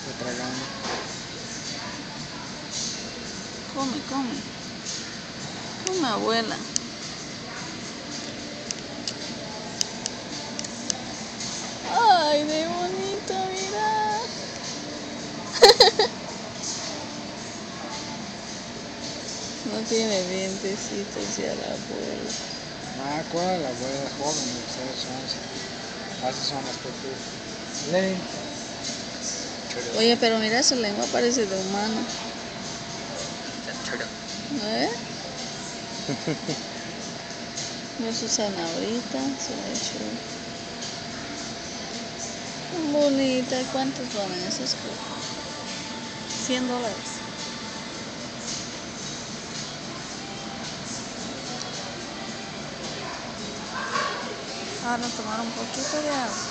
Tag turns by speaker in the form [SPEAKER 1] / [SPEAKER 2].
[SPEAKER 1] Está tragando.
[SPEAKER 2] Come, come. Come, abuela. Ay, de bonito, mira. No tiene dientecitos ya la abuela.
[SPEAKER 1] Ah, ¿cuál? La abuela joven, ustedes son. Así son las tortugas. Len.
[SPEAKER 2] Oye, pero mira, su lengua parece de humano. ¿Eh? Mira su zanabrita, su lechuga. Bonita, ¿cuántos valen esas cosas? $100. Ahora tomar un poquito de agua.